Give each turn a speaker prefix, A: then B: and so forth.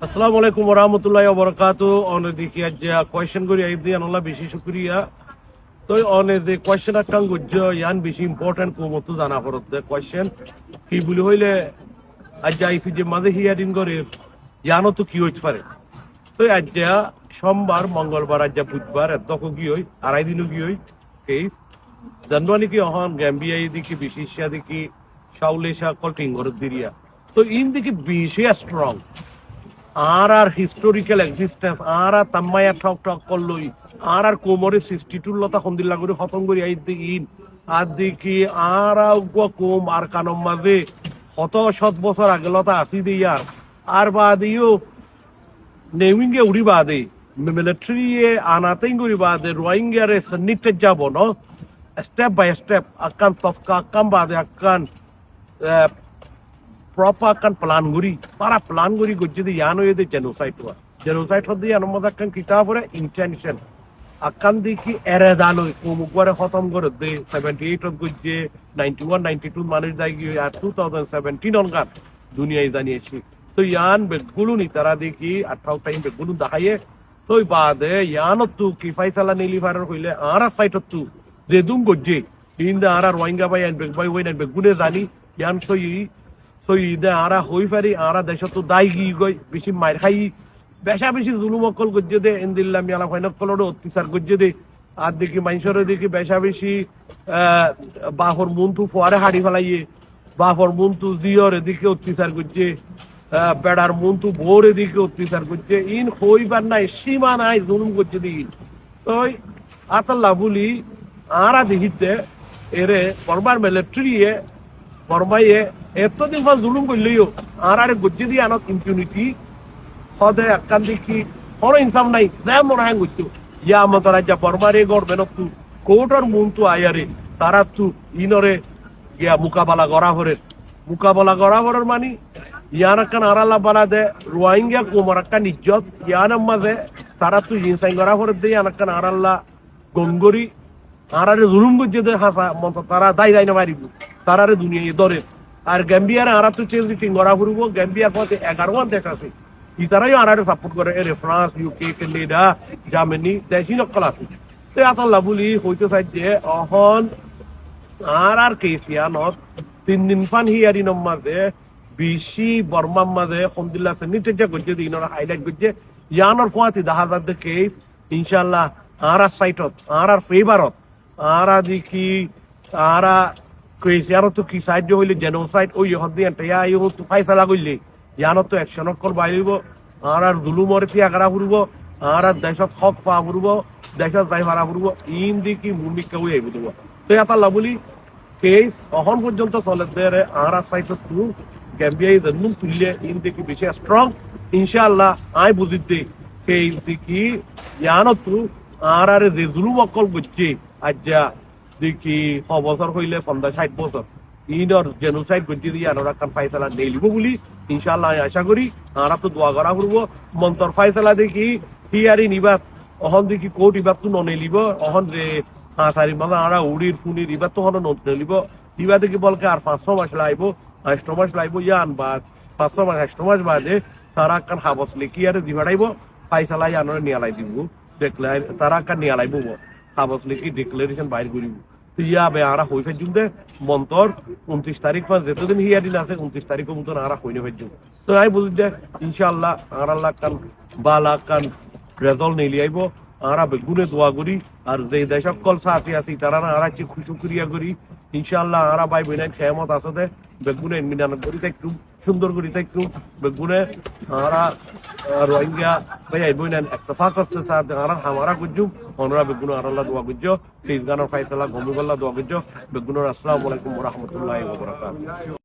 A: আসসালামু আলাইকুম ওরহামতুল্লাহি ওয়াবারাকাতু। অনে দেখি আজ কোয়েশ্চেন করি আই দিয়ে আল্লাহ বেশি শুকরিয়া। তো অনে যে কোয়েশ্চেন একটা গুজ্জ ইয়ান বেশি ইম্পর্টেন্ট কোমতো জানা পড়ত দে কোয়েশ্চেন কি বলি হইলে আজ আইসি যে মাঝে হিয়ারিং করে ইয়ানো তো কি হইতে পারে। তো আজ সোমবার মঙ্গলবার আজ বুধবার এত কি হই আড়াই দিনও কি হই কেস জানবানি কি অহন গ্যাম্বিয়া দেখি বিশিষ্যা দেখি সাউলেশা কল্টিং ঘর দিরিয়া। তো ইন দেখি বেশি স্ট্রং আর হিস্টোরিক্যাল এক্সিস্টেন্স আর তাম্মায়া ঠক ঠক করলই আর কোমরে 62 লতা খন্দিল্লা করে খতম করি আইতে ইন আর দেখি আর কোম আর কানম মাঝে শত শত বছর আগে লতা আসি দি আর বাদিও নেউইঙ্গে উড়ি বাদে মিলিটারি আনাতেই করি বাদে রোহিঙ্গারে সন্নিতে যাব ন স্টেপ বাই স্টেপ আকান তফকা আকান বাদে আকান proper kan plan guri para plan guri gojjedi yano yede genocide hoddi anomad akkan kitabore intention akkan diki eredalo komugware khatam gore de 78 ot gojje 91 92 মানুষ দাই গিয়ে আর 2017 অনগান দুনিয়ায় জানিয়েছি। তো ইয়ান বেগুলুনি তারা দেখি 18 টাইম বেগুলু দেখাইয়ে তো বাদে ইয়ান তু কি ফাইসালা নিলিভার হইলে আর সাইট তু যে দুম গজ্জে ইন্দা আর রোহিঙ্গা বাই এন্ড বাই ওই এন্ড বেগুনে জানি ইয়ান সই দে আরা হই পারি আরা দেশ তো দায় গি গই বেশি মার খাই বেশি জুলুম অকল গজ্জে দে এন্দিল্লা মিয়ালা ফাইন কলর অত্যাচার গজ্জে দে আর দেখি মাইনসরে দেখি বেশি বাহর মন্তু ফোয়ারে হাড়ি ফেলাইয়ে বাহর মন্তু জিয়র এদিকে অত্যাচার গজ্জে বেড়ার মন্তু ভোর এদিকে অত্যাচার গজ্জে ইন হইবার নাই সীমা নাই জুলুম গজ্জে দিন তই আতাল্লা বলি আরা দেখিতে এরে বর্মার মিলিটারিয়ে বর্মাইয়ে এতদিন ফল জুলুম করলেও আর গজ্জে দিয়ে আনত ইম্পিউনিটি হদে একখান দেখি কোনো ইনসাম নাই দেয় মনে হয় করতো ইয়া মতো রাজ্যা বর্মারে গড়বেন তু কোর্টর মন তু আয়ারে তারা তু ইনরে ইয়া মোকাবেলা করা হরের মানি ইয়ান একখান আড়াল্লা বানা দে রোহিঙ্গা কোমর একটা ইজ্জত ইয়ানের মাঝে তারা তু ইনসাইন করা হরের দিয়ে একখান আড়াল্লা গঙ্গরি আরারে জুলুম গজ্জে দে হাসা মতো তারা দায় না মারিব তারারে দুনিয়া ধরে আর গ্যাম্বিয়ার আরা তো চেঞ্জ গড়া ফুরবো গ্যাম্বিয়ার পথে 11 দেশ আছে ইতারাই আরারে সাপোর্ট করে এর ফ্রান্স ইউকে কানাডা জার্মানি দেশি নকল আছে। তো আতাল্লা বলি হইতে চাই যে অহন আর কেসিয়ানত 3 দিন ফান হিয়ারি নম মাঝে বেশি বর্মার মাঝে খন্দিল্লা আছে নিতে যা গজ্জে দিন হাইলাইট গজ্জে ইয়ানোর ফোয়াতি 10,000 দ্য কেস ইনশাআল্লাহ আর সাইটত আর ফেভারত আর দেখি আর কেসিয়ারও তো কি সাহায্য হইলে জেনোসাইড ওই হদ্দি এন্টাইয়া ইউ তো ফাইসালা কইলে ইয়ানো তো অ্যাকশন কল বাইব আর জুলুমরে তিয়া করা ফুরব আর দেশত হক পা ফুরব দেশত যাই মারা ফুরব ইন দেখি ভূমিকা হই আইব দেব। তো আতাল্লা বলি কেস অহন পর্যন্ত চলে দেরে আর সাইটত তু গ্যাম্বিয়াই জন্ম তুললে ইন দেখি বেশি স্ট্রং ইনশাআল্লাহ আই বুঝিতে কেস দেখি ইয়ানো তু আর যে জুলুম অকল গজ্জে আজ্জা দেখি 6 বছর হইলে 50-60 বছর ইনর জেনোসাইড গজ্জে দিয়ে আর একটা ফাইসালা নেই লিব বলি ইনশাআল্লাহ আশা করি আর তো দোয়া করা করবো মন্তর ফাইসালা দেখি হিয়ারি নিবাত অহন দেখি কোর্ট ইবাত তো ননে লিব অহন যে 5 মাস আরা উড়ির ফুনির ইবাত তো হন ননে লিব ইবা দেখি বলকে আর 500 মাস লাইব 8 মাস লাইব ইয়ান বাদ 500 মাস 8 মাস বাদে তারা কান হাবস লিখি আর দিবাড়াইব ফাইসালা ইয়ানরে নিয়ালাই দিব দেখলাই তারা কান নিয়ালাইব হাবস লিখি ডিক্লারেশন বাইর করিব। তো ইয়া বে আরা হই ফেজুম দে মন্তর 29 তারিখ পাঁচ যেতদিন হিয়ারিন আছে 29 তারিখ মতন আরা হইনে ফেজুম। তো আমি বুঝি দে ইনশাআল্লাহ আর আল্লাহ কান বালা কান রেজাল্ট নিয়ে আইব আরা বেগুনে দোয়া করি আর যে দেশক কল সাথী আছি তারা আরা চি খুশুক্রিয়া করি ইনশাআল্লাহ আরা ভাই বোনের খেয়ামত আছে দে বেগুনে মিনান করি থাকতুম সুন্দর করি থাকতুম বেগুনে আরা রোহিঙ্গা ভাই আই বোনেন ইত্তেফাক করতে সাথে আরা হামারা গুজুম ওনরা বেগুনে আর আল্লাহ দোয়া গুজো প্লিজ গানার ফাইসালা গমিবাল্লাহ দোয়া গুজো বেগুনের আসসালামু আলাইকুম ওয়া রাহমাতুল্লাহি ওয়া বারাকাতুহু।